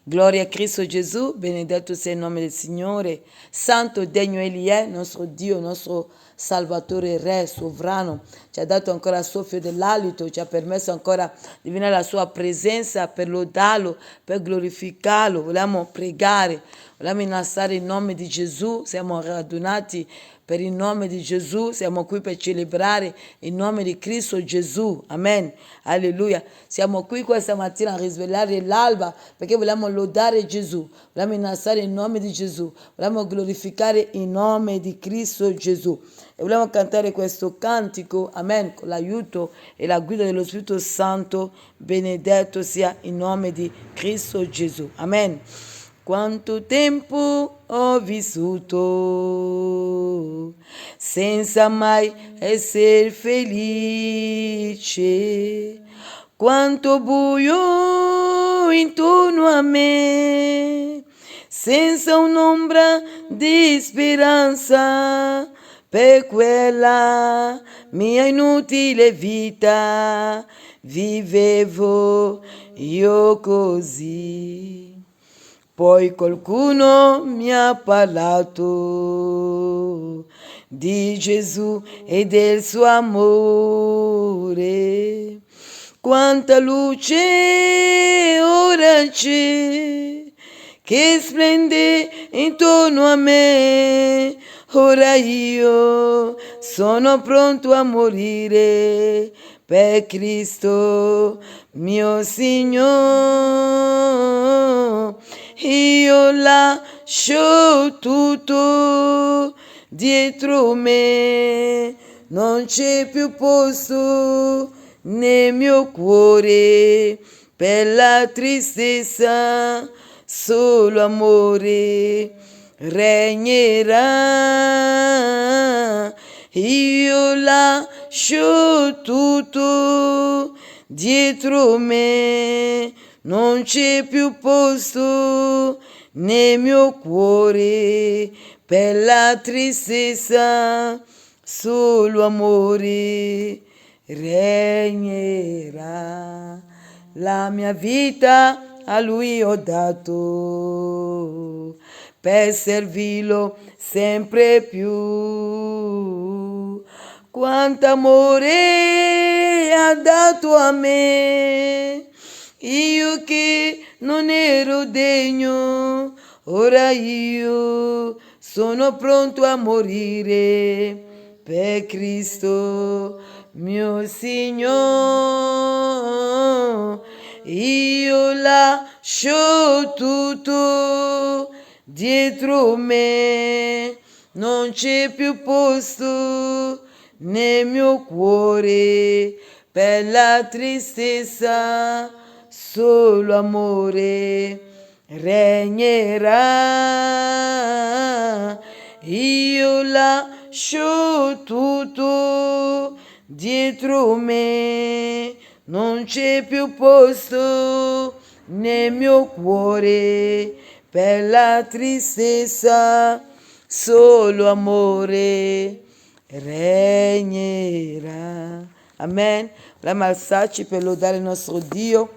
Gloria a Cristo Gesù, benedetto sia il nome del Signore. Santo, degno Egli è, nostro Dio, nostro Salvatore, Re, sovrano. Ci ha dato ancora il soffio dell'alito, ci ha permesso ancora di venire alla sua presenza per lodarlo, per glorificarlo. Vogliamo pregare, vogliamo innalzare il nome di Gesù. Siamo radunati per il nome di Gesù, siamo qui per celebrare il nome di Cristo Gesù. Amen. Alleluia. Siamo qui questa mattina a risvegliare l'alba perché vogliamo lodare Gesù, vogliamo innalzare il nome di Gesù, vogliamo glorificare il nome di Cristo Gesù. E vogliamo cantare questo cantico, amen, con l'aiuto e la guida dello Spirito Santo. Benedetto sia il nome di Cristo Gesù. Amen. Quanto tempo ho vissuto senza mai essere felice, quanto buio intorno a me, senza un'ombra di speranza per quella mia inutile vita, vivevo io così. Poi qualcuno mi ha parlato di Gesù e del suo amore. Quanta luce ora c'è che splende intorno a me. Ora io sono pronto a morire per Cristo mio Signore. Io lascio tutto dietro me, non c'è più posto nel mio cuore per la tristezza, solo amore regnerà. Io lascio tutto dietro me, non c'è più posto nel mio cuore per la tristezza, solo amore regnerà. La mia vita a Lui ho dato per servirlo sempre più. Quanto amore ha dato a me, io che non ero degno, ora io sono pronto a morire per Cristo mio Signore. Io lascio tutto dietro me, non c'è più posto nel mio cuore per la tristezza, solo amore regnerà. Io lascio tutto dietro me, non c'è più posto nel mio cuore per la tristezza, solo amore regnerà. Amen. Vogliamo alzarci per lodare il nostro Dio.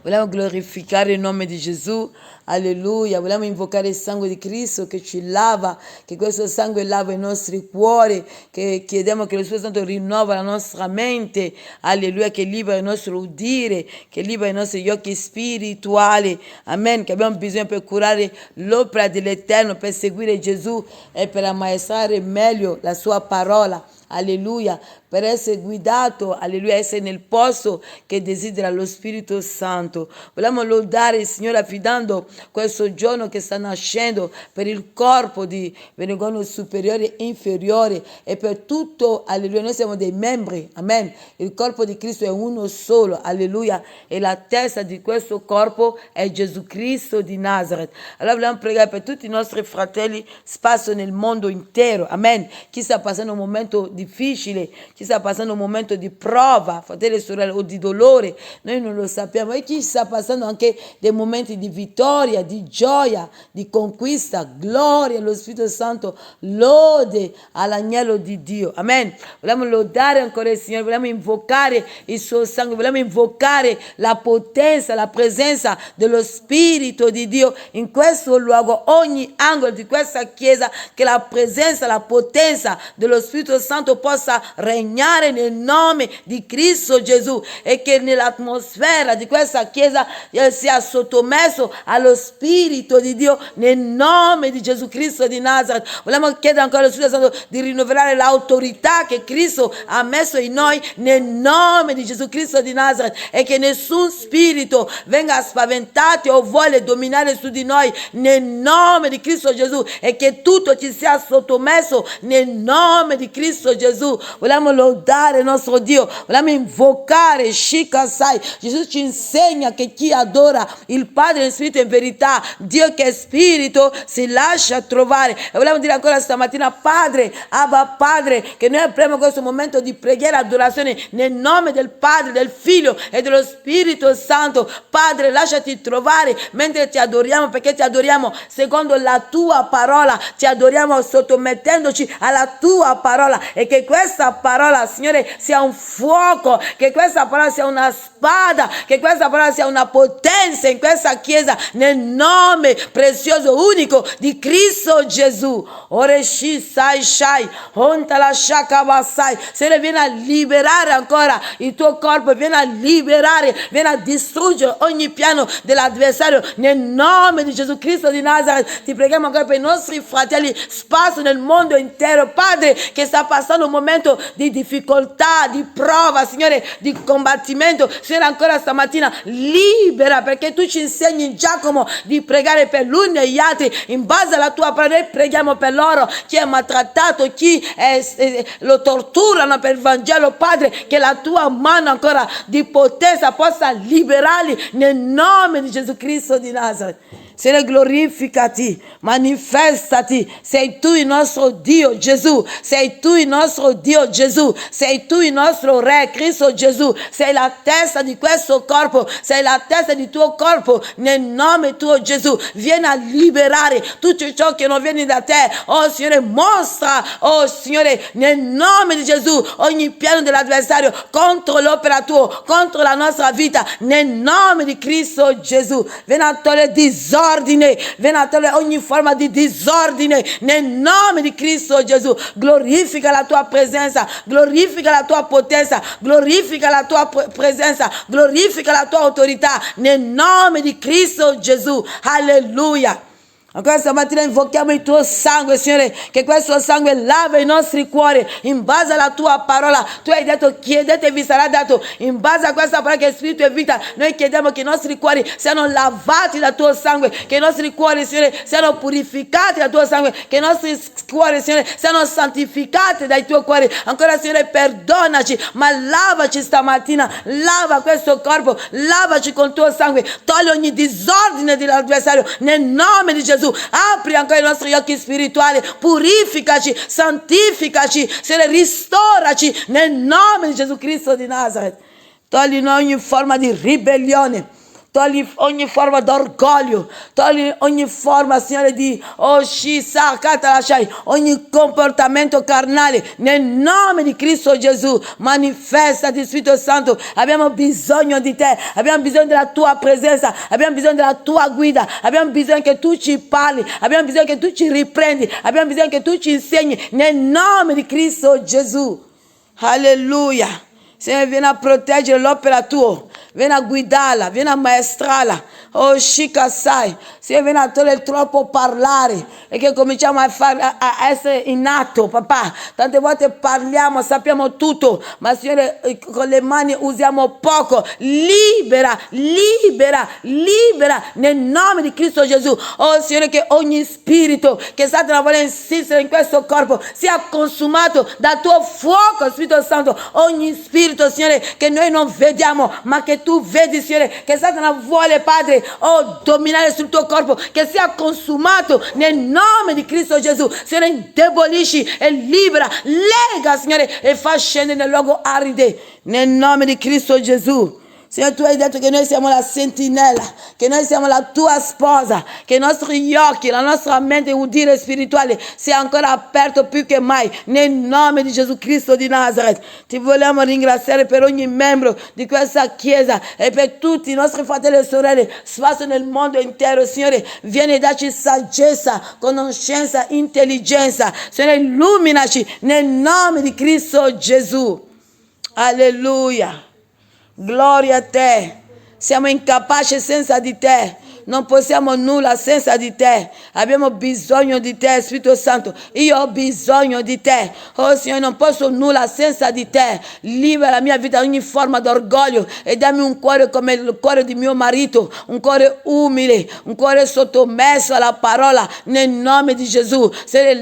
Vogliamo glorificare il nome di Gesù, alleluia, vogliamo invocare il sangue di Cristo che ci lava, che questo sangue lava i nostri cuori, che chiediamo che lo Spirito Santo rinnova la nostra mente, alleluia, che libera il nostro udire, che libera i nostri occhi spirituali, amen, che abbiamo bisogno per curare l'opera dell'Eterno, per seguire Gesù e per ammaestrare meglio la sua parola. Alleluia, per essere guidato, alleluia, essere nel posto che desidera lo Spirito Santo. Vogliamo lodare il Signore affidando questo giorno che sta nascendo per il corpo di Benegono superiore e inferiore e per tutto, alleluia, noi siamo dei membri, amen. Il corpo di Cristo è uno solo, alleluia, e la testa di questo corpo è Gesù Cristo di Nazareth. Allora vogliamo pregare per tutti i nostri fratelli sparsi nel mondo intero, amen. Chi sta passando un momento di difficile, chi sta passando un momento di prova, fratelli e sorelle, o di dolore, noi non lo sappiamo, e chi sta passando anche dei momenti di vittoria, di gioia, di conquista, gloria allo Spirito Santo, lode all'agnello di Dio. Amen. Vogliamo lodare ancora il Signore, vogliamo invocare il suo sangue, vogliamo invocare la potenza, la presenza dello Spirito di Dio in questo luogo, ogni angolo di questa chiesa, che la presenza, la potenza dello Spirito Santo possa regnare nel nome di Cristo Gesù, e che nell'atmosfera di questa chiesa sia sottomesso allo Spirito di Dio nel nome di Gesù Cristo di Nazareth. Vogliamo chiedere ancora allo Spirito Santo di rinnovare l'autorità che Cristo ha messo in noi nel nome di Gesù Cristo di Nazareth, e che nessun spirito venga spaventato o vuole dominare su di noi nel nome di Cristo Gesù, e che tutto ci sia sottomesso nel nome di Cristo Gesù. Vogliamo lodare il nostro Dio, vogliamo invocare Shikasai. Gesù ci insegna che chi adora il Padre in spirito e in verità, Dio che è spirito, si lascia trovare. E vogliamo dire ancora stamattina: Padre, Abba Padre, che noi apriamo questo momento di preghiera e adorazione nel nome del Padre, del Figlio e dello Spirito Santo. Padre, lasciati trovare mentre ti adoriamo, perché ti adoriamo secondo la tua parola, ti adoriamo sottomettendoci alla tua parola, e che questa parola, Signore, sia un fuoco, che questa parola sia una spada, che questa parola sia una potenza in questa chiesa nel nome prezioso unico di Cristo Gesù. Oreshi sai shai ontala shakabasai. Signore, vieni a liberare ancora il tuo corpo, vieni a liberare, vieni a distruggere ogni piano dell'avversario nel nome di Gesù Cristo di Nazareth. Ti preghiamo ancora per i nostri fratelli sparsi nel mondo intero, Padre, che sta passando un momento di difficoltà, di prova, Signore, di combattimento. Signore, ancora stamattina libera, perché tu ci insegni in Giacomo di pregare per l'uno e gli altri in base alla tua parola. Noi preghiamo per loro, chi è maltrattato, chi lo torturano per il Vangelo, Padre, che la tua mano ancora di potenza possa liberarli nel nome di Gesù Cristo di Nazareth. Signore, glorificati, manifestati. Sei tu il nostro Dio Gesù, sei tu il nostro Dio Gesù, sei tu il nostro Re Cristo Gesù, sei la testa di questo corpo, sei la testa di tuo corpo nel nome tuo Gesù. Vieni a liberare tutto ciò che non viene da te, oh Signore. Mostra, oh Signore, nel nome di Gesù, ogni piano dell'avversario contro l'opera tua, contro la nostra vita, nel nome di Cristo Gesù. Vieni a togliere disordine, vieni a togliere ogni forma di disordine nel nome di Cristo Gesù. Glorifica la tua presenza, glorifica la tua potenza, glorifica la tua presenza, glorifica la tua autorità nel nome di Cristo Gesù. Alleluia. Ancora stamattina invochiamo il tuo sangue, Signore, che questo sangue lava i nostri cuori in base alla tua parola. Tu hai detto: chiedete e vi sarà dato. In base a questa parola che è spirito e vita, noi chiediamo che i nostri cuori siano lavati dal tuo sangue, che i nostri cuori, Signore, siano purificati dal tuo sangue, che i nostri cuori, Signore, siano santificati dai tuoi cuori. Ancora, Signore, perdonaci, ma lavaci stamattina, lava questo corpo, lavaci con il tuo sangue, togli ogni disordine dell'avversario nel nome di Gesù. Apri ancora i nostri occhi spirituali, purificaci, santificaci, Signore, ristoraci nel nome di Gesù Cristo di Nazareth. Togli ogni forma di ribellione, togli ogni forma d'orgoglio, togli ogni forma, Signore, di ogni comportamento carnale nel nome di Cristo Gesù. Manifestati, Spirito Santo, abbiamo bisogno di te, abbiamo bisogno della tua presenza, abbiamo bisogno della tua guida, abbiamo bisogno che tu ci parli, abbiamo bisogno che tu ci riprendi, abbiamo bisogno che tu ci insegni nel nome di Cristo Gesù. Alleluia. Signore, vieni a proteggere l'opera tua, vieni a guidarla, vieni a maestrarla. Oh, Shikasai, Signore, vieni a togliere il troppo parlare, e che cominciamo a essere in atto, papà. Tante volte parliamo, sappiamo tutto, ma Signore, con le mani usiamo poco. Libera, libera, libera nel nome di Cristo Gesù. Oh Signore, che ogni spirito che Satana vuole insistere in questo corpo sia consumato dal tuo fuoco, Spirito Santo. Ogni spirito, Signore, che noi non vediamo, ma che che tu vedi, Signore, che Satana vuole, Padre, dominare sul tuo corpo, che sia consumato nel nome di Cristo Gesù. Signore, indebolisci e libera, lega, Signore, e fa scendere nel luogo aride, nel nome di Cristo Gesù. Signore, tu hai detto che noi siamo la sentinella, che noi siamo la tua sposa, che i nostri occhi, la nostra mente udire spirituale sia ancora aperto più che mai, nel nome di Gesù Cristo di Nazareth. Ti vogliamo ringraziare per ogni membro di questa chiesa e per tutti i nostri fratelli e sorelle sparsi nel mondo intero. Signore, vieni a darci saggezza, conoscenza, intelligenza. Signore, illuminaci nel nome di Cristo Gesù. Alleluia. Gloria a te. Siamo incapaci senza di te. Non possiamo nulla senza di te. Abbiamo bisogno di te, Spirito Santo. Io ho bisogno di te. Oh Signore, non posso nulla senza di te. Libera la mia vita da ogni forma d'orgoglio e dammi un cuore come il cuore di mio marito, un cuore umile, un cuore sottomesso alla parola, nel nome di Gesù. Signore,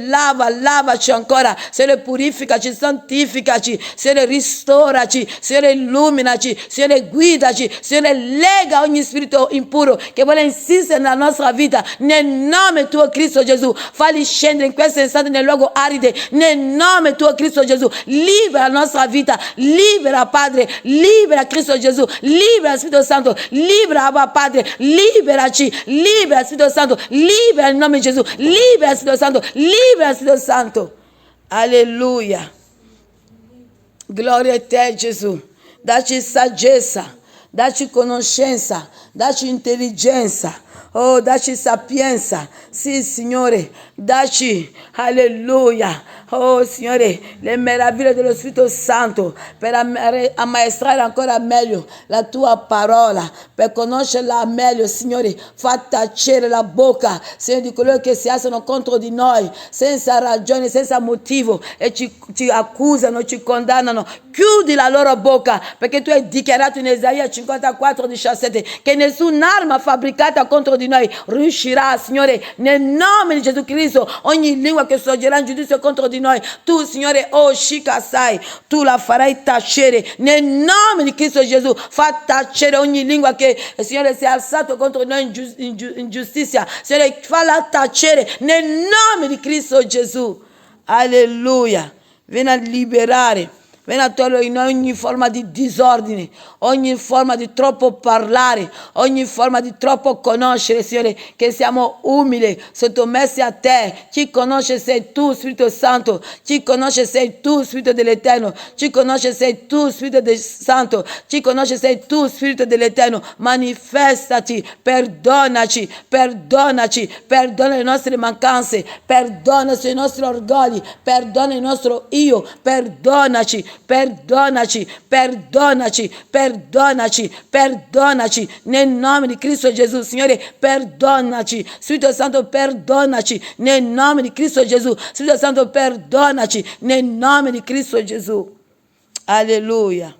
lavaci ancora. Signore, purificaci, santificaci. Signore, ristoraci. Signore, illuminaci. Signore, guidaci. Signore, lega ogni spirito impuro che vuole insistere nella nostra vita, nel nome tuo Cristo Gesù. Falli scendere in questo istante nel luogo aride, nel nome tuo Cristo Gesù. Libera la nostra vita, libera Padre, libera Cristo Gesù, libera Spirito Santo, libera Abba Padre, liberaci, libera Spirito Santo, libera il nome di Gesù, libera Spirito Santo, libera Spirito Santo. Alleluia. Gloria a te Gesù. Dacci saggezza, dacci conoscenza, dacci intelligenza, dacci sapienza. Sì, Signore, dacci, alleluia. Oh, Signore, le meraviglie dello Spirito Santo per ammaestrare ancora meglio la tua parola, per conoscerla meglio, Signore. Fa tacere la bocca, Signore, di coloro che si alzano contro di noi, senza ragione, senza motivo, e ci accusano, ci condannano. Chiudi la loro bocca, perché tu hai dichiarato in Isaia 54:17 che nessun'arma fabbricata contro di noi riuscirà, Signore, nel nome di Gesù Cristo. Ogni lingua che sorgerà in giudizio contro di noi, tu, Signore, Shikasai, tu la farai tacere nel nome di Cristo Gesù. Fa tacere ogni lingua che, Signore, si è alzato contro noi in giustizia. Signore, falla tacere nel nome di Cristo Gesù. Alleluia. Vieni a liberare. Vieni a togliere in ogni forma di disordine, ogni forma di troppo parlare, ogni forma di troppo conoscere, Signore, che siamo umili, sottomessi a te. Chi conosce sei tu, Spirito Santo. Chi conosce sei tu, Spirito dell'Eterno. Chi conosce sei tu, Spirito del Santo. Chi conosce sei tu, Spirito dell'Eterno. Manifestati, perdonaci, perdonaci, perdona le nostre mancanze, perdona i nostri orgogli, perdona il nostro io, perdonaci. Perdonaci, perdonaci, perdonaci, perdonaci nel nome di Cristo Gesù. Signore, perdonaci. Spirito Santo, perdonaci nel nome di Cristo Gesù. Spirito Santo, perdonaci nel nome di Cristo Gesù. Alleluia.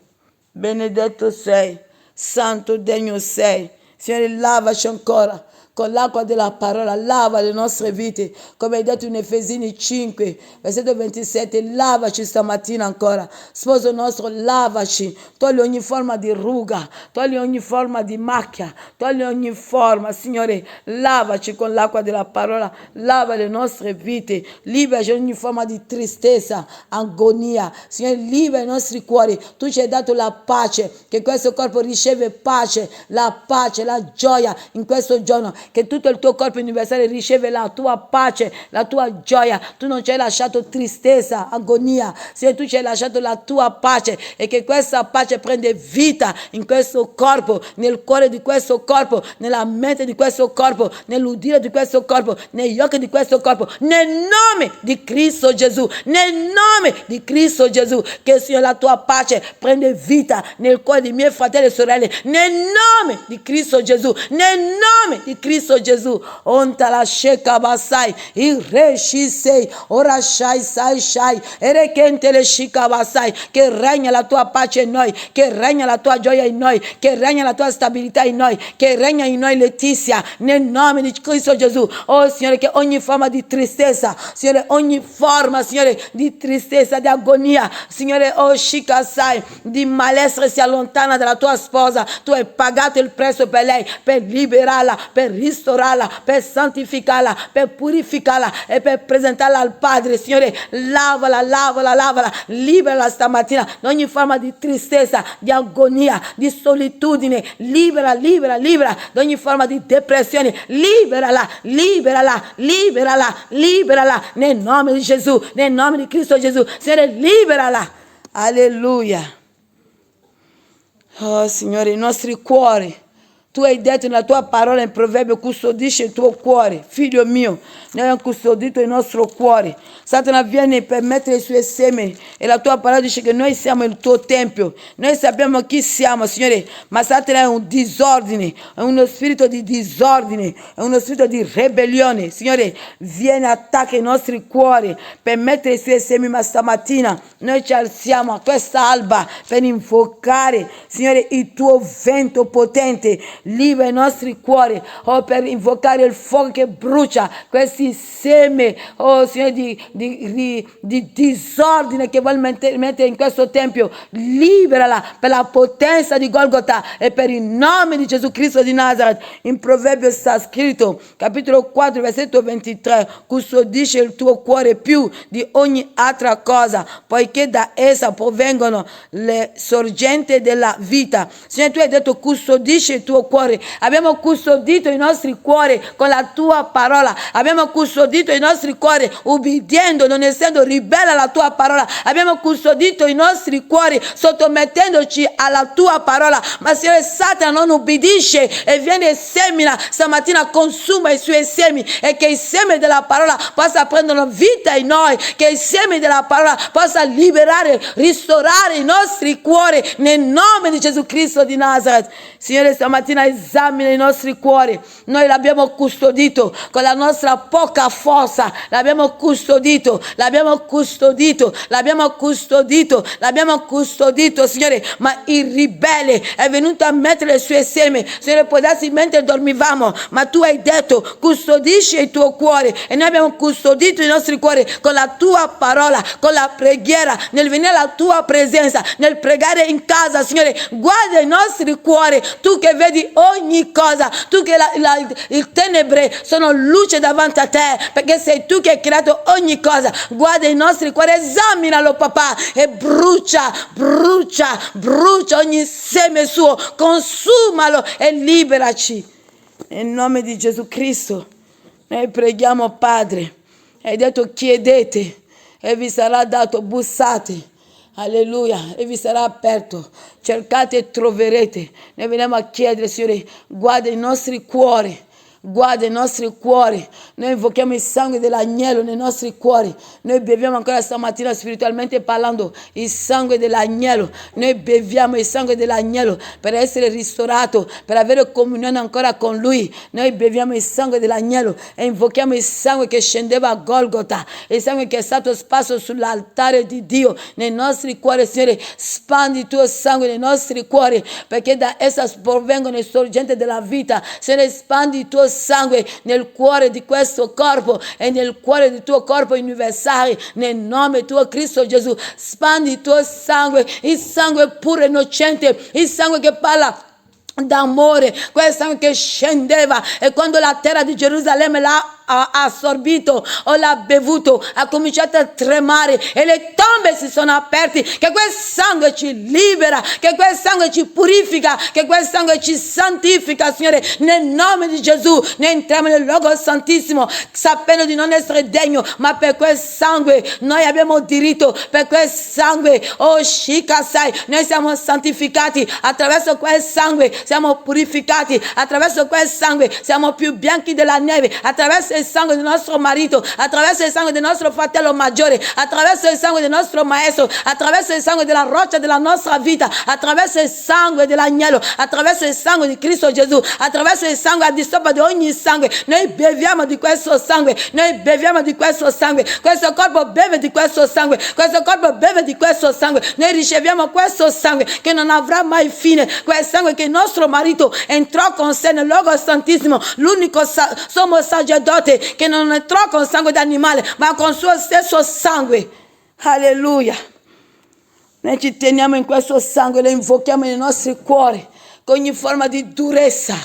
Benedetto sei, santo, degno sei. Signore, lavaci ancora con l'acqua della parola, lava le nostre vite, come hai detto in Efesini 5, versetto 27, lavaci stamattina ancora. Sposo nostro, lavaci, togli ogni forma di ruga, togli ogni forma di macchia, togli ogni forma, Signore, lavaci con l'acqua della parola, lava le nostre vite, liberaci ogni forma di tristezza, agonia, Signore, libera i nostri cuori. Tu ci hai dato la pace, che questo corpo riceve pace, la gioia in questo giorno, che tutto il tuo corpo universale riceve la tua pace, la tua gioia. Tu non ci hai lasciato tristezza, agonia, se tu ci hai lasciato la tua pace, e che questa pace prende vita in questo corpo, nel cuore di questo corpo, nella mente di questo corpo, nell'udire di questo corpo, negli occhi di questo corpo, nel nome di Cristo Gesù, nel nome di Cristo Gesù, che sia la tua pace prende vita nel cuore dei miei fratelli e sorelle, nel nome di Cristo Gesù, nel nome di Cristo Cristo Gesù. Ontala sheka basai, irrescisei, ora shai sai shai, erekentele shika basai, che regna la tua pace in noi, che regna la tua gioia in noi, che regna la tua stabilità in noi, che regna in noi Letizia, nel nome di Cristo Gesù. Oh Signore, che ogni forma di tristezza, Signore, ogni forma, Signore, di tristezza, di agonia, Signore, oh shika sai, di malessere si allontana dalla tua sposa. Tu hai pagato il prezzo per lei, per liberarla, per ristorarla, per santificarla, per purificarla e per presentarla al Padre. Signore, lavala, lavala, lavala, liberala stamattina da ogni forma di tristezza, di agonia, di solitudine. Libera, libera, libera da ogni forma di depressione. Liberala, liberala, liberala, liberala nel nome di Gesù, nel nome di Cristo Gesù. Signore, liberala. Alleluia. Oh Signore, i nostri cuori, tu hai detto nella tua parola in Proverbio, custodisci il tuo cuore. Figlio mio, noi abbiamo custodito il nostro cuore. Satana viene per mettere i suoi semi e la tua parola dice che noi siamo il tuo tempio. Noi sappiamo chi siamo, Signore, ma Satana è un disordine, è uno spirito di disordine, è uno spirito di ribellione. Signore, viene, attacca i nostri cuori per mettere i suoi semi, ma stamattina noi ci alziamo a questa alba per invocare, Signore, il tuo vento potente. Libera i nostri cuori, oh, per invocare il fuoco che brucia questi semi, oh Signore, di disordine che vuole mettere in questo tempio. Liberala per la potenza di Golgota e per il nome di Gesù Cristo di Nazareth. In Proverbio sta scritto, capitolo 4, versetto 23, custodisce il tuo cuore più di ogni altra cosa, poiché da essa provengono le sorgenti della vita. Signore, tu hai detto custodisce il tuo cuore. Abbiamo custodito i nostri cuori con la tua parola. Abbiamo custodito i nostri cuori ubbidiendo, non essendo ribelli alla tua parola. Abbiamo custodito i nostri cuori sottomettendoci alla tua parola. Ma Signore, Satana non ubbidisce e viene e semina stamattina, consuma i suoi semi, e che i semi della parola possa prendere vita in noi, che i semi della parola possa liberare, ristorare i nostri cuori nel nome di Gesù Cristo di Nazareth. Signore, stamattina esamina i nostri cuori. Noi l'abbiamo custodito con la nostra poca forza, l'abbiamo custodito, l'abbiamo custodito, l'abbiamo custodito, l'abbiamo custodito, Signore, ma il ribelle è venuto a mettere le sue seme. Signore, può darsi mentre dormivamo, ma tu hai detto custodisci il tuo cuore, e noi abbiamo custodito i nostri cuori con la tua parola, con la preghiera, nel venire alla tua presenza, nel pregare in casa. Signore, guarda i nostri cuori, tu che vedi ogni cosa, tu che il tenebre sono luce davanti a te, perché sei tu che hai creato ogni cosa. Guarda i nostri cuori, esaminalo papà, e brucia, brucia, brucia ogni seme suo, consumalo e liberaci nel nome di Gesù Cristo. Noi preghiamo, Padre, hai detto chiedete e vi sarà dato, bussate, alleluia, e vi sarà aperto, cercate e troverete. Noi veniamo a chiedere, Signore, guarda i nostri cuori, guarda i nostri cuori. Noi invochiamo il sangue dell'agnello nei nostri cuori. Noi beviamo ancora stamattina, spiritualmente parlando, il sangue dell'agnello. Noi beviamo il sangue dell'agnello per essere ristorato, per avere comunione ancora con lui. Noi beviamo il sangue dell'agnello e invochiamo il sangue che scendeva a Golgota, il sangue che è stato sparso sull'altare di Dio nei nostri cuori. Signore, spandi il tuo sangue nei nostri cuori, perché da essa provengono le sorgenti della vita. Signore, spandi il tuo sangue nel cuore di questo corpo e nel cuore del tuo corpo universale, nel nome tuo Cristo Gesù. Spandi il tuo sangue, il sangue puro e innocente, il sangue che parla d'amore, quel sangue che scendeva, e quando la terra di Gerusalemme l'ha assorbito o l'ha bevuto, ha cominciato a tremare e le tombe si sono aperte. Che quel sangue ci libera, che quel sangue ci purifica, che quel sangue ci santifica, Signore, nel nome di Gesù. Noi entriamo nel luogo santissimo sapendo di non essere degno, ma per quel sangue noi abbiamo diritto. Per quel sangue, oh Shikasai, noi siamo santificati attraverso quel sangue, siamo purificati attraverso quel sangue, siamo più bianchi della neve attraverso il sangue del nostro marito, attraverso il sangue del nostro fratello maggiore, attraverso il sangue del nostro maestro, attraverso il sangue della roccia della nostra vita, attraverso il sangue dell'agnello, attraverso il sangue di Cristo Gesù, attraverso il sangue a disopra di ogni sangue. Noi beviamo di questo sangue, noi beviamo di questo sangue, questo corpo beve di questo sangue, questo corpo beve di questo sangue. Noi riceviamo questo sangue che non avrà mai fine, quel sangue che il nostro marito entrò con sé nel luogo santissimo, l'unico sommo sacerdote che non entrò con sangue d'animale ma con suo stesso sangue. Alleluia. Noi ci teniamo in questo sangue, lo invochiamo nei nostri cuori, che ogni forma di durezza,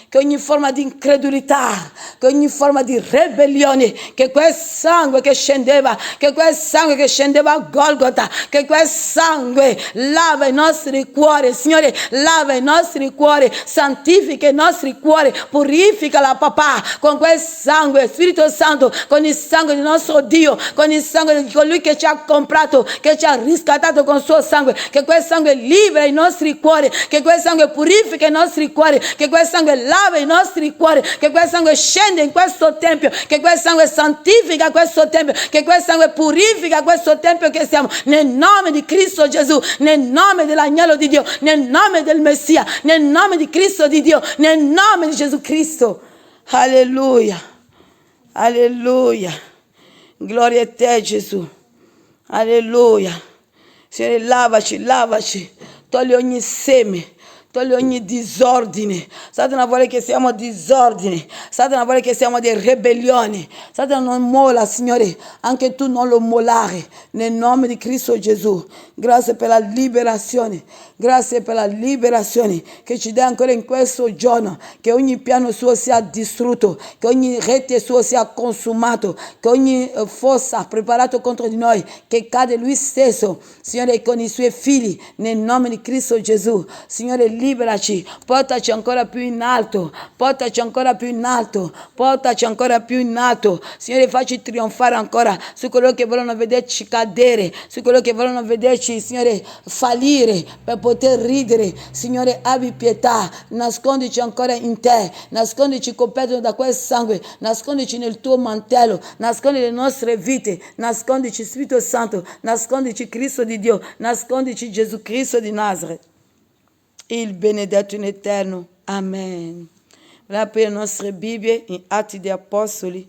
che ogni forma di incredulità, che ogni forma di ribellione, che quel sangue che scendeva a Golgota, che quel sangue lava i nostri cuori, Signore, lava i nostri cuori, santifica i nostri cuori, purifica la papà con quel sangue, Spirito Santo, con il sangue del nostro Dio, con il sangue di colui che ci ha comprato, che ci ha riscattato con il suo sangue, che quel sangue libera i nostri cuori, che quel sangue purifica i nostri cuori, che quel sangue lava i nostri cuori, che quel sangue scende in questo tempio, che quel sangue santifica questo tempio, che quel sangue purifica questo tempio che siamo, nel nome di Cristo Gesù, nel nome dell'agnello di Dio, nel nome del Messia, nel nome di Cristo di Dio, nel nome di Gesù Cristo. Alleluia, alleluia, gloria a te Gesù, alleluia. Signore, lavaci, togli ogni seme, togli ogni disordine. Satana vuole che siamo disordini, Satana vuole che siamo di ribellione. Satana non molla, Signore, anche tu non lo mollare, nel nome di Cristo Gesù. Grazie per la liberazione, grazie per la liberazione che ci dai ancora in questo giorno, che ogni piano suo sia distrutto, che ogni rete suo sia consumato, che ogni fossa preparato contro di noi, che cade lui stesso, Signore, con i suoi figli, nel nome di Cristo Gesù. Signore, liberaci, portaci ancora più in alto, portaci ancora più in alto, portaci ancora più in alto. Signore, facci trionfare ancora su coloro che vogliono vederci cadere, su coloro che vogliono vederci, Signore, fallire per poter ridere. Signore, abbi pietà, nascondici ancora in te, nascondici coperto da quel sangue, nascondici nel tuo mantello, nascondi le nostre vite, nascondici Spirito Santo, nascondici Cristo di Dio, nascondici Gesù Cristo di Nazareth. Il benedetto in eterno. Amen. Vogliamo aprire le nostre Bibbie in Atti degli Apostoli,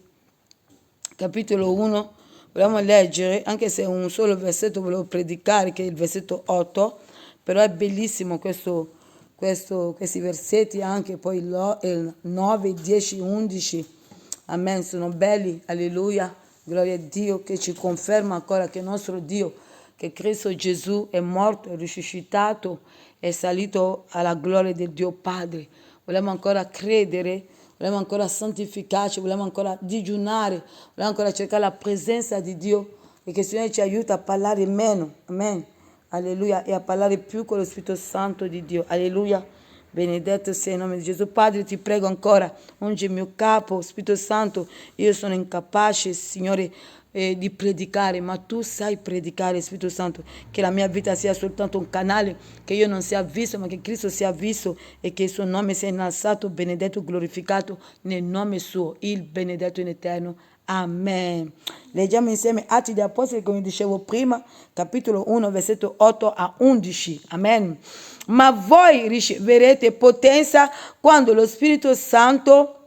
capitolo 1. Vogliamo leggere, anche se è un solo versetto volevo predicare, che è il versetto 8, però è bellissimo questi versetti, anche poi il 9, 10, 11. Amen, sono belli, alleluia. Gloria a Dio che ci conferma ancora che il nostro Dio, che Cristo Gesù è morto, è risuscitato, è salito alla gloria del Dio Padre. Vogliamo ancora credere, vogliamo ancora santificarci, vogliamo ancora digiunare, vogliamo ancora cercare la presenza di Dio e che il Signore ci aiuta a parlare meno, amen, alleluia, e a parlare più con lo Spirito Santo di Dio, alleluia. Benedetto sia il nome di Gesù. Padre, ti prego ancora, ungi il mio capo, Spirito Santo, io sono incapace, Signore, di predicare, ma tu sai predicare, Spirito Santo, che la mia vita sia soltanto un canale, che io non sia visto, ma che Cristo sia visto e che il suo nome sia innalzato, benedetto, glorificato nel nome suo, il benedetto in eterno. Amen. Leggiamo insieme Atti degli Apostoli, come dicevo prima, capitolo 1, versetto 8 a 11. Amen. Ma voi riceverete potenza quando lo Spirito Santo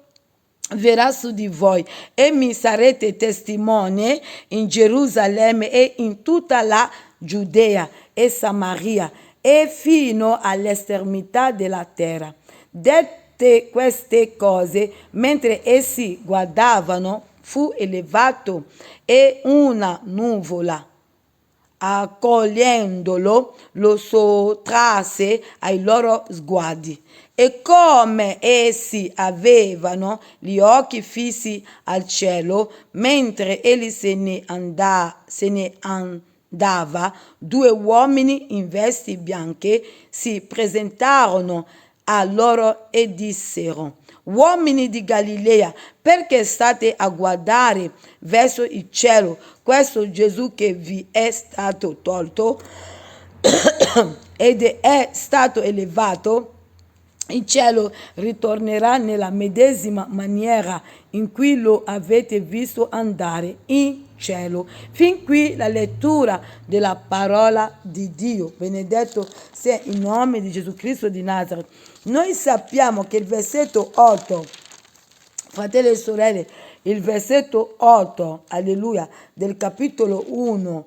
verrà su di voi e mi sarete testimone in Gerusalemme e in tutta la Giudea e Samaria e fino all'estremità della terra. Dette queste cose mentre essi guardavano, fu elevato e una nuvola, accogliendolo, lo sottrasse ai loro sguardi. E come essi avevano gli occhi fissi al cielo, mentre egli se ne andava, due uomini in vesti bianche si presentarono a loro e dissero: uomini di Galilea, perché state a guardare verso il cielo? Questo Gesù che vi è stato tolto ed è stato elevato in cielo ritornerà nella medesima maniera in cui lo avete visto andare in cielo. Fin qui la lettura della parola di Dio. Benedetto sia il nome di Gesù Cristo di Nazareth. Noi sappiamo che il versetto 8, fratelli e sorelle, il versetto 8, alleluia, del capitolo 1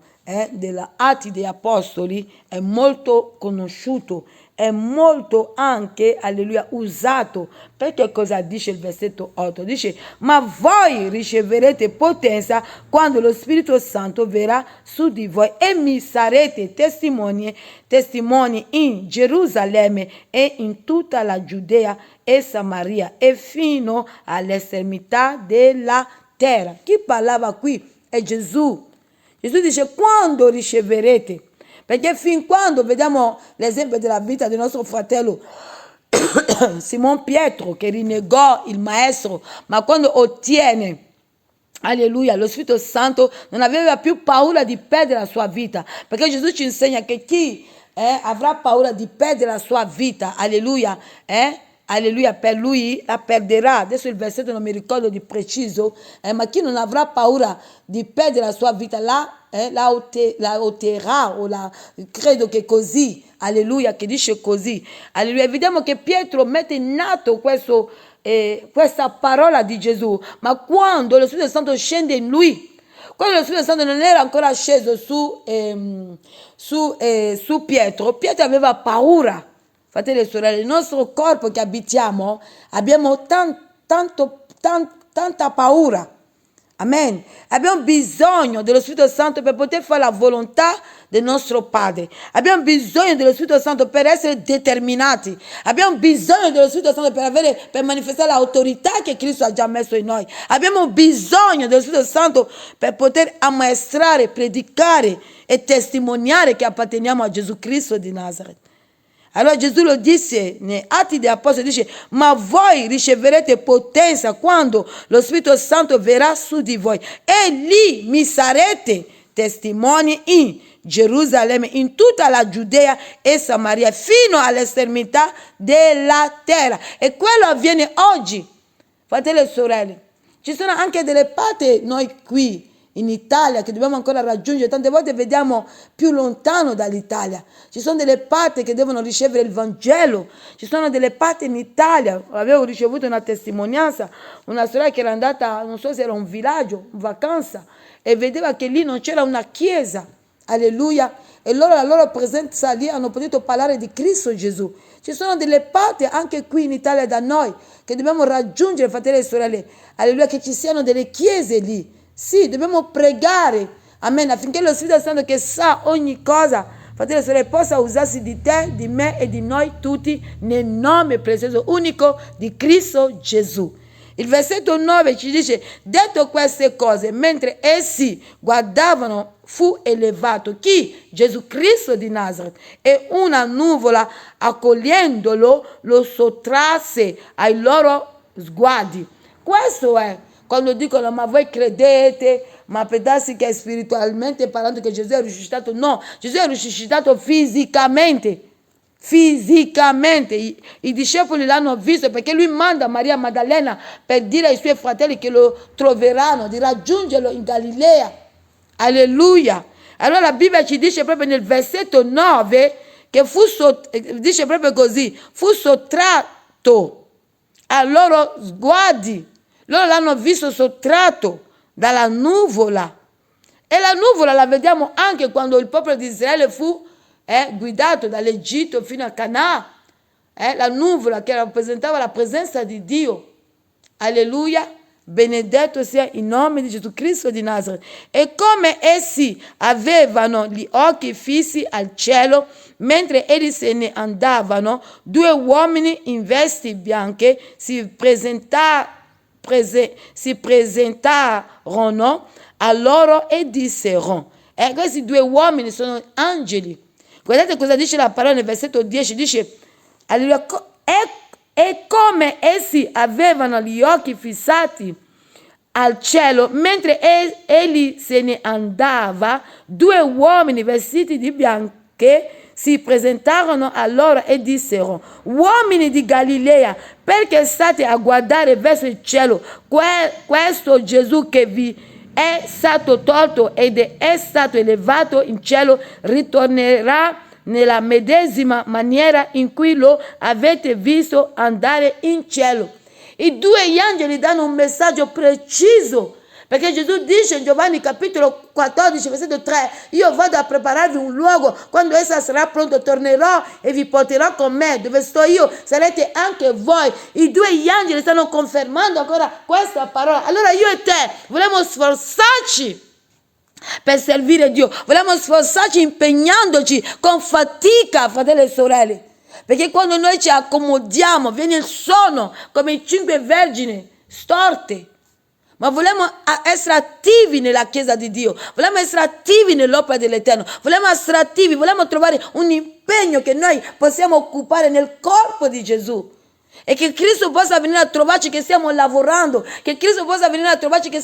della Atti degli Apostoli è molto conosciuto, è molto anche, alleluia, usato. Perché cosa dice il versetto 8? Dice: ma voi riceverete potenza quando lo Spirito Santo verrà su di voi e mi sarete testimoni in Gerusalemme e in tutta la Giudea e Samaria e fino all'estremità della terra. Chi parlava qui è Gesù. Gesù dice: quando riceverete. Perché fin quando vediamo l'esempio della vita del nostro fratello Simon Pietro, che rinnegò il maestro, ma quando ottiene, alleluia, lo Spirito Santo, non aveva più paura di perdere la sua vita, perché Gesù ci insegna che chi avrà paura di perdere la sua vita, alleluia, alleluia, per lui la perderà. Adesso il versetto non mi ricordo di preciso, ma chi non avrà paura di perdere la sua vita la otterrà, credo che così, alleluia, che dice così, alleluia. Vediamo che Pietro mette in atto questa parola di Gesù, ma quando lo Spirito Santo scende in lui, quando lo Spirito Santo non era ancora sceso su Pietro, Pietro aveva paura. Fratelli e sorelle, il nostro corpo che abitiamo, abbiamo tanta paura. Amen. Abbiamo bisogno dello Spirito Santo per poter fare la volontà del nostro Padre. Abbiamo bisogno dello Spirito Santo per essere determinati. Abbiamo bisogno dello Spirito Santo per manifestare l'autorità che Cristo ha già messo in noi. Abbiamo bisogno dello Spirito Santo per poter ammaestrare, predicare e testimoniare che apparteniamo a Gesù Cristo di Nazareth. Allora Gesù lo disse nei Atti degli Apostoli, dice: ma voi riceverete potenza quando lo Spirito Santo verrà su di voi e lì mi sarete testimoni in Gerusalemme, in tutta la Giudea e Samaria, fino all'estremità della terra. E quello avviene oggi, fratelli e sorelle. Ci sono anche delle parti noi qui in Italia che dobbiamo ancora raggiungere. Tante volte vediamo più lontano dall'Italia. Ci sono delle parti che devono ricevere il Vangelo. Ci sono delle parti in Italia. Avevo ricevuto una testimonianza, una sorella che era andata, non so se era un villaggio, in vacanza, e vedeva che lì non c'era una chiesa. Alleluia. E loro, la loro presenza lì, hanno potuto parlare di Cristo Gesù. Ci sono delle parti anche qui in Italia da noi che dobbiamo raggiungere, fratelli e sorelle. Alleluia, che ci siano delle chiese lì. Sì, dobbiamo pregare, amen, affinché lo Spirito Santo che sa ogni cosa, fratelli e sorelle, possa usarsi di te, di me e di noi tutti nel nome prezioso unico di Cristo Gesù. Il versetto 9 ci dice: detto queste cose, mentre essi guardavano, fu elevato chi? Gesù Cristo di Nazareth, e una nuvola, accogliendolo, lo sottrasse ai loro sguardi. Questo è. Quando dicono: ma voi credete, ma per darsi che spiritualmente parlando che Gesù è risuscitato? No, Gesù è risuscitato fisicamente. Fisicamente. I discepoli l'hanno visto, perché lui manda Maria Maddalena per dire ai suoi fratelli che lo troveranno, di raggiungerlo in Galilea. Alleluia. Allora la Bibbia ci dice proprio nel versetto 9 che dice proprio così: fu sottratto ai loro sguardi. Loro l'hanno visto sottratto dalla nuvola. E la nuvola la vediamo anche quando il popolo di Israele fu guidato dall'Egitto fino a Canaan. La nuvola che rappresentava la presenza di Dio. Alleluia. Benedetto sia il nome di Gesù Cristo di Nazareth. E come essi avevano gli occhi fissi al cielo, mentre essi se ne andavano, due uomini in vesti bianche si presentarono a loro e dissero. Questi due uomini sono angeli. Guardate cosa dice la parola nel versetto 10. Dice: e come essi avevano gli occhi fissati al cielo, mentre egli se ne andava, due uomini vestiti di bianche si presentarono a loro e dissero: uomini di Galilea, perché state a guardare verso il cielo? Questo Gesù che vi è stato tolto ed è stato elevato in cielo ritornerà nella medesima maniera in cui lo avete visto andare in cielo. I due angeli danno un messaggio preciso, perché Gesù dice in Giovanni capitolo 14 versetto 3: io vado a prepararvi un luogo, quando essa sarà pronto tornerò e vi porterò con me, dove sto io sarete anche voi. I due angeli stanno confermando ancora questa parola. Allora io e te vogliamo sforzarci per servire Dio, vogliamo sforzarci impegnandoci con fatica, fratelli e sorelle, perché quando noi ci accomodiamo viene il sonno come i 5 vergini storte. Ma vogliamo essere attivi nella Chiesa di Dio, vogliamo essere attivi nell'opera dell'Eterno, vogliamo essere attivi, vogliamo trovare un impegno che noi possiamo occupare nel corpo di Gesù. E che Cristo possa venire a trovarci che stiamo lavorando, che Cristo possa venire a trovarci che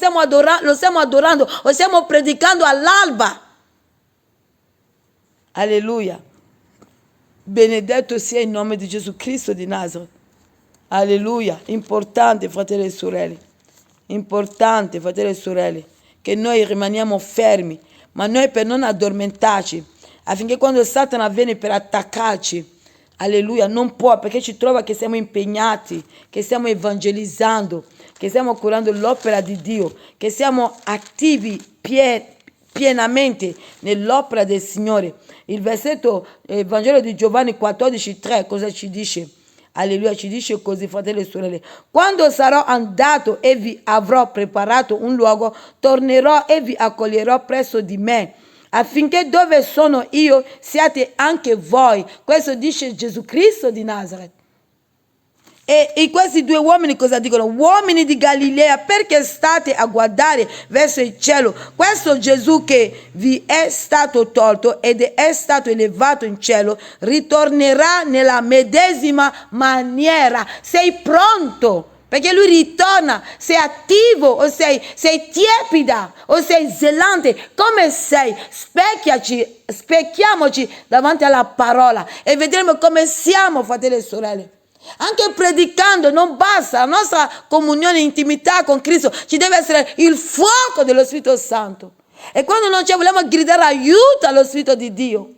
lo stiamo adorando o stiamo predicando all'alba. Alleluia. Benedetto sia il nome di Gesù Cristo di Nazareth. Alleluia. Importante, fratelli e sorelle. Importante, fratelli e sorelle, che noi rimaniamo fermi, ma noi per non addormentarci, affinché quando Satana viene per attaccarci, alleluia, non può, perché ci trova che siamo impegnati, che stiamo evangelizzando, che stiamo curando l'opera di Dio, che siamo attivi pienamente nell'opera del Signore. Il versetto Vangelo di Giovanni 14,3 cosa ci dice? Alleluia, ci dice così, fratelli e sorelle: quando sarò andato e vi avrò preparato un luogo, tornerò e vi accoglierò presso di me, affinché dove sono io siate anche voi. Questo dice Gesù Cristo di Nazareth. E questi due uomini cosa dicono? Uomini di Galilea, perché state a guardare verso il cielo? Questo Gesù che vi è stato tolto ed è stato elevato in cielo ritornerà nella medesima maniera. Sei pronto? Perché lui ritorna. Sei attivo o sei tiepida o sei zelante? Come sei? Specchiamoci davanti alla parola e vedremo come siamo, fratelli e sorelle. Anche predicando non basta, la nostra comunione e intimità con Cristo ci deve essere il fuoco dello Spirito Santo. E quando non ci vogliamo gridare aiuto allo Spirito di Dio,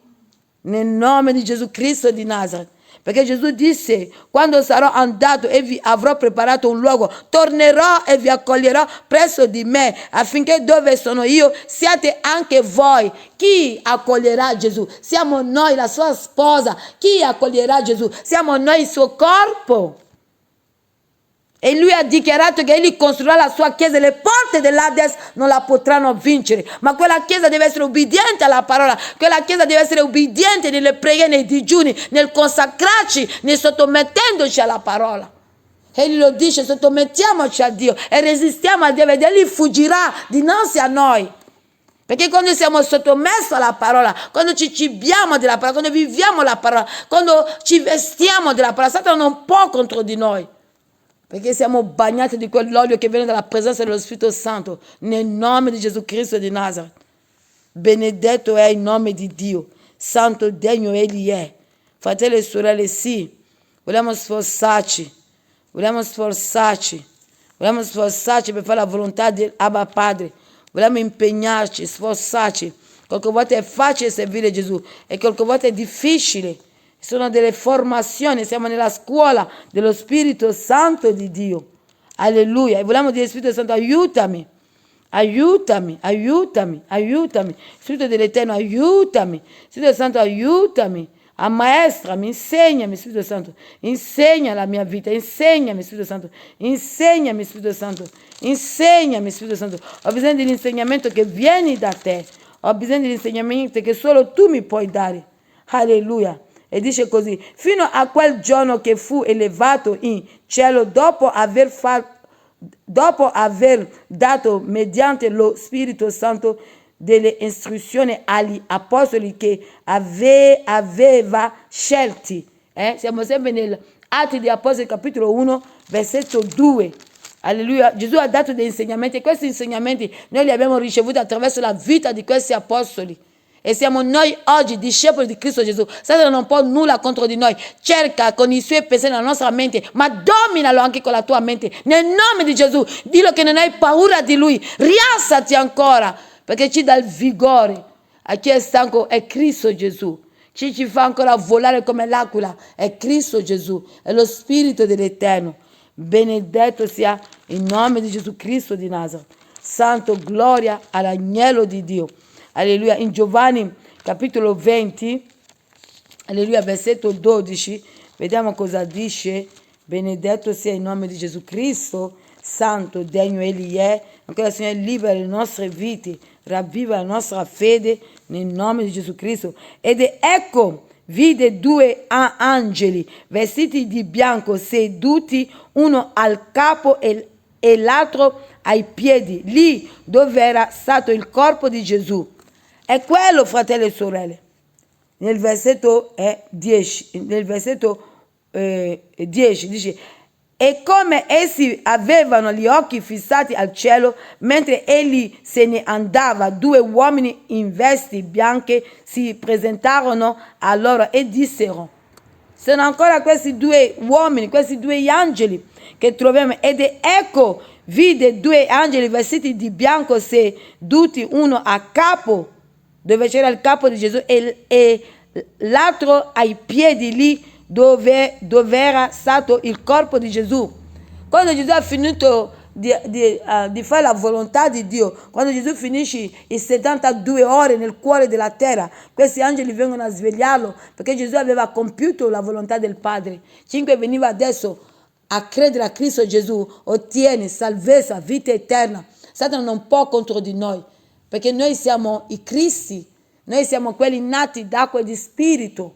nel nome di Gesù Cristo di Nazareth. Perché Gesù disse: quando sarò andato e vi avrò preparato un luogo, tornerò e vi accoglierò presso di me, affinché dove sono io siate anche voi. Chi accoglierà Gesù? Siamo noi, la sua sposa. Chi accoglierà Gesù? Siamo noi, il suo corpo. E lui ha dichiarato che egli costruirà la sua chiesa e le porte dell'Ades non la potranno vincere. Ma quella chiesa deve essere ubbidiente alla parola. Quella chiesa deve essere ubbidiente nelle preghiere, nei digiuni, nel consacrarci, nel sottomettendoci alla parola. Egli lo dice: sottomettiamoci a Dio e resistiamo a Dio ed egli fuggirà dinanzi a noi. Perché quando siamo sottomessi alla parola, quando ci cibiamo della parola, quando viviamo la parola, quando ci vestiamo della parola, Satana non può contro di noi. Perché siamo bagnati di quell'olio che viene dalla presenza dello Spirito Santo, nel nome di Gesù Cristo di Nazareth. Benedetto è il nome di Dio, santo degno egli è. Fratelli e sorelle, sì, vogliamo sforzarci per fare la volontà di Abba Padre, vogliamo impegnarci, sforzarci. Qualche volta è facile servire Gesù e qualche volta è difficile. Sono delle formazioni, siamo nella scuola dello Spirito Santo di Dio. Alleluia. E vogliamo dire: Spirito Santo, aiutami. Spirito dell'Eterno, aiutami. Spirito Santo, aiutami. Ammaestrami, insegnami, Spirito Santo. Insegna la mia vita, insegnami, Spirito Santo. Insegnami, Spirito Santo. Insegnami, Spirito Santo. Ho bisogno dell'insegnamento che viene da te. Ho bisogno dell'insegnamento che solo tu mi puoi dare. Alleluia. E dice così: fino a quel giorno che fu elevato in cielo dopo aver dato mediante lo Spirito Santo delle istruzioni agli apostoli che aveva scelti. Siamo sempre nell'Atti degli Apostoli capitolo 1 versetto 2. Alleluia. Gesù ha dato degli insegnamenti e questi insegnamenti noi li abbiamo ricevuti attraverso la vita di questi apostoli. e siamo noi oggi discepoli di Cristo Gesù, Satana non può nulla contro di noi. Cerca con i suoi pensieri nella nostra mente, ma dominalo anche con la tua mente. Nel nome di Gesù, dillo che non hai paura di lui. Rialzati ancora, perché ci dà il vigore. A chi è stanco è Cristo Gesù. Ci fa ancora volare come l'aquila. È Cristo Gesù, è lo Spirito dell'Eterno. Benedetto sia il nome di Gesù Cristo di Nazareth. Santo, gloria all'agnello di Dio. Alleluia. In Giovanni capitolo 20, alleluia, versetto 12, vediamo cosa dice. Benedetto sia il nome di Gesù Cristo. Santo, degno egli è. Ancora, Signore, libera le nostre vite, ravviva la nostra fede nel nome di Gesù Cristo. Ed ecco, vide due angeli vestiti di bianco seduti, uno al capo e l'altro ai piedi, lì dove era stato il corpo di Gesù. È quello, fratelli e sorelle. Nel versetto 10, dice: e come essi avevano gli occhi fissati al cielo, mentre egli se ne andava, due uomini in vesti bianche si presentarono a loro e dissero: sono ancora questi due uomini, questi due angeli che troviamo. Ed ecco, vide due angeli vestiti di bianco seduti, uno a capo, dove c'era il capo di Gesù, e l'altro ai piedi, lì dove era stato il corpo di Gesù. Quando Gesù ha finito di fare la volontà di Dio, quando Gesù finisce i 72 ore nel cuore della terra, questi angeli vengono a svegliarlo, perché Gesù aveva compiuto la volontà del Padre. Chiunque veniva adesso a credere a Cristo Gesù ottiene salvezza, vita eterna. Satana non può contro di noi, perché noi siamo i Cristi, noi siamo quelli nati d'acqua e di spirito.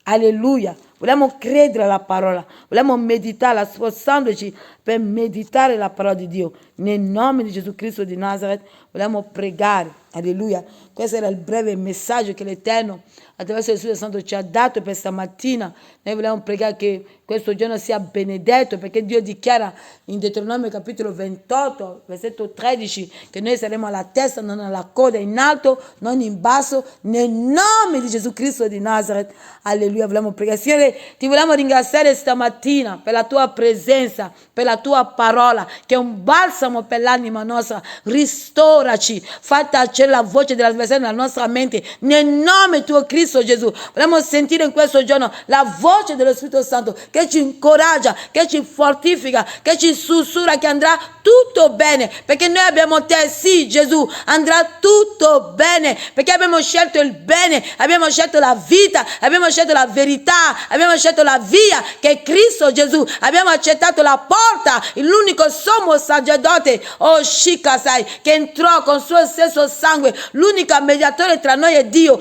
Alleluia. Vogliamo credere alla parola, vogliamo meditarla, sforzandoci per meditare la parola di Dio. Nel nome di Gesù Cristo di Nazareth vogliamo pregare. Alleluia. Questo era il breve messaggio che l'Eterno attraverso il Spirito Santo ci ha dato per stamattina. Noi vogliamo pregare che questo giorno sia benedetto, perché Dio dichiara in Deuteronomio capitolo 28, versetto 13, che noi saremo alla testa, non alla coda, in alto, non in basso, nel nome di Gesù Cristo di Nazareth. Alleluia. Vogliamo pregare. Signore, ti vogliamo ringraziare stamattina per la tua presenza, per la tua parola, che è un balsamo per l'anima nostra. Ristoraci, fai tacere la voce dell'avversario nella nostra mente, nel nome tuo Cristo Gesù. Vogliamo sentire in questo giorno la voce dello Spirito Santo che ci incoraggia, che ci fortifica, che ci sussurra che andrà tutto bene, perché noi abbiamo te. Sì, Gesù, andrà tutto bene, perché abbiamo scelto il bene, abbiamo scelto la vita, abbiamo scelto la verità, abbiamo scelto la via che è Cristo Gesù, abbiamo accettato la porta, l'unico sommo sacerdote, oh Shikasai, che entrò con il suo stesso sangue, l'unico mediatore tra noi e Dio.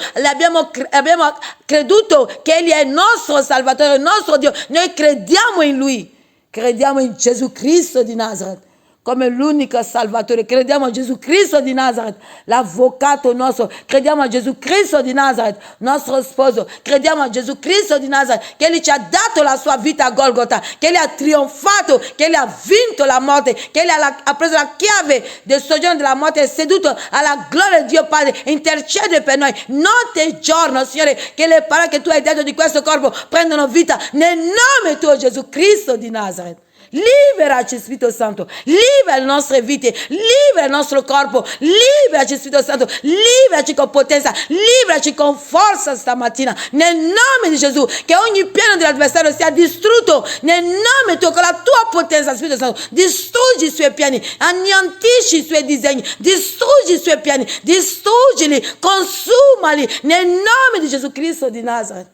Abbiamo creduto che Egli è il nostro Salvatore, il nostro Dio. Noi crediamo in Lui, crediamo in Gesù Cristo di Nazareth come l'unico Salvatore. Crediamo a Gesù Cristo di Nazareth, l'avvocato nostro. Crediamo a Gesù Cristo di Nazareth, nostro sposo. Crediamo a Gesù Cristo di Nazareth, che Egli ci ha dato la sua vita a Golgotha, che Egli ha trionfato, che Egli ha vinto la morte, che Egli ha preso la chiave del soggiorno della morte, è seduto alla gloria di Dio Padre, intercede per noi notte e giorno, Signore, che le parole che tu hai detto di questo corpo prendono vita nel nome tuo Gesù Cristo di Nazareth. Liberaci Spirito Santo, libera le nostre vite, libera il nostro corpo, liberaci Spirito Santo, liberaci con potenza, liberaci con forza stamattina, nel nome di Gesù, che ogni piano dell'avversario sia distrutto, nel nome tuo, con la tua potenza Spirito Santo, distruggi i suoi piani, anniantisci i suoi disegni, distruggi i suoi piani, distruggili, consumali, nel nome di Gesù Cristo di Nazareth.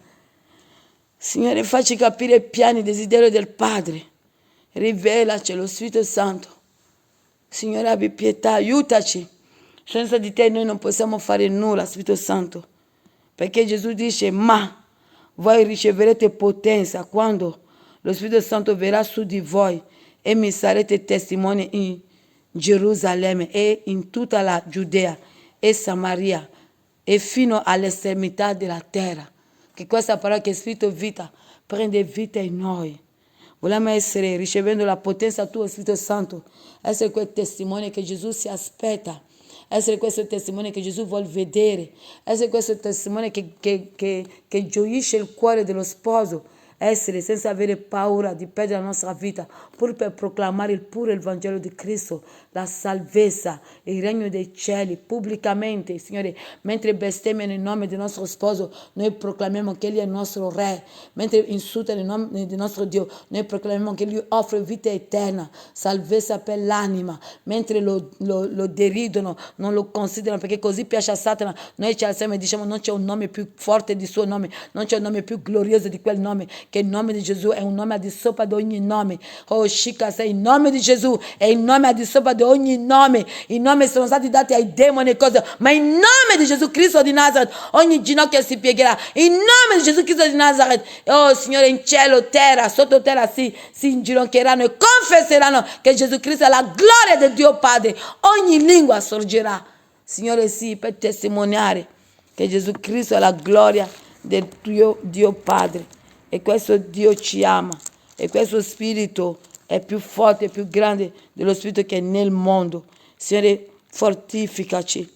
Signore, facci capire i piani e i desideri del Padre. Rivelaci lo Spirito Santo. Signore, abbi pietà, aiutaci. Senza di te noi non possiamo fare nulla, Spirito Santo. Perché Gesù dice: ma voi riceverete potenza quando lo Spirito Santo verrà su di voi e mi sarete testimoni in Gerusalemme e in tutta la Giudea e Samaria e fino all'estremità della terra. Che questa parola, che è Spirito vita, prende vita in noi. Vogliamo essere, ricevendo la potenza tua, Spirito Santo, essere quel testimone che Gesù si aspetta. essere questo testimone che Gesù vuole vedere, essere questo testimone che gioisce il cuore dello sposo, essere senza avere paura di perdere la nostra vita, pur per proclamare il Vangelo di Cristo, la salvezza, il regno dei cieli, pubblicamente, Signore, mentre bestemmiano nel nome del nostro sposo, noi proclamiamo che Egli è il nostro Re, mentre insultano il nome del nostro Dio, noi proclamiamo che Lui offre vita eterna, salvezza per l'anima, mentre lo deridono, non lo considerano, perché così piace a Satana, noi ci alziamo e diciamo non c'è un nome più forte di suo nome, non c'è un nome più glorioso di quel nome, che il nome di Gesù è un nome al di sopra di ogni nome. Oh Shikasa, il nome di Gesù è il nome al di sopra di ogni nome. I nomi sono stati dati ai demoni e cose, ma il nome di Gesù Cristo di Nazareth ogni ginocchio si piegherà. Il nome di Gesù Cristo di Nazareth, oh Signore, in cielo, terra, sottoterra si inginocchieranno e confesseranno che Gesù Cristo è la gloria del Dio Padre. Ogni lingua sorgerà, Signore, sì, per testimoniare che Gesù Cristo è la gloria del Dio Padre. E questo Dio ci ama, e questo spirito è più forte e più grande dello spirito che è nel mondo. Signore, fortificaci.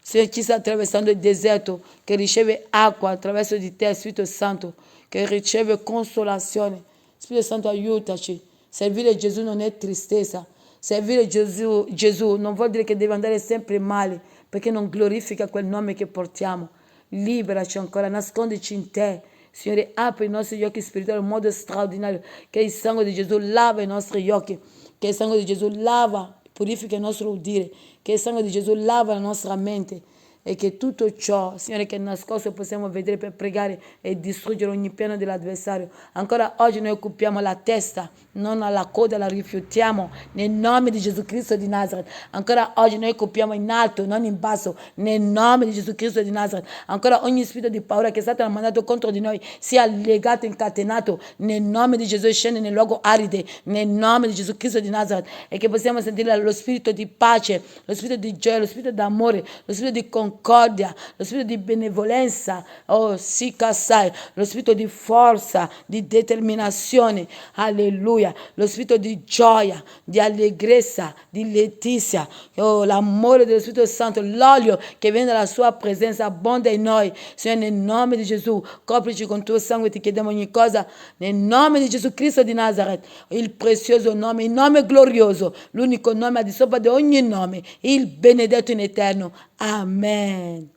Signore, chi sta attraversando il deserto, che riceve acqua attraverso di te, Spirito Santo, che riceve consolazione. Spirito Santo, aiutaci. Servire Gesù non è tristezza. Servire Gesù non vuol dire che deve andare sempre male, perché non glorifica quel nome che portiamo. Liberaci ancora, nascondici in te. Signore, apri i nostri occhi spirituali in un modo straordinario, che il sangue di Gesù lava i nostri occhi, che il sangue di Gesù lava, purifica il nostro udire, che il sangue di Gesù lava la nostra mente, e che tutto ciò, Signore, che è nascosto possiamo vedere per pregare e distruggere ogni piano dell'avversario. Ancora oggi noi occupiamo la testa, non la coda, la rifiutiamo nel nome di Gesù Cristo di Nazareth. Ancora oggi noi occupiamo in alto, non in basso, nel nome di Gesù Cristo di Nazareth. Ancora ogni spirito di paura che è stato mandato contro di noi sia legato, incatenato, nel nome di Gesù, scende nel luogo aride, nel nome di Gesù Cristo di Nazareth, e che possiamo sentire lo spirito di pace, lo spirito di gioia, lo spirito d'amore, lo spirito di concordia, lo spirito di benevolenza, oh sì, Kassai, lo spirito di forza, di determinazione, alleluia, lo spirito di gioia, di allegrezza, di letizia, oh l'amore dello Spirito Santo, l'olio che viene dalla sua presenza abbonda in noi. Signore, nel nome di Gesù, coprici con tuo sangue, ti chiediamo ogni cosa, nel nome di Gesù Cristo di Nazareth, il prezioso nome, il nome glorioso, l'unico nome al di sopra di ogni nome, il benedetto in eterno. Amen.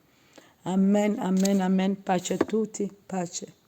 Amen, amen, amen. Pace a tutti, pace.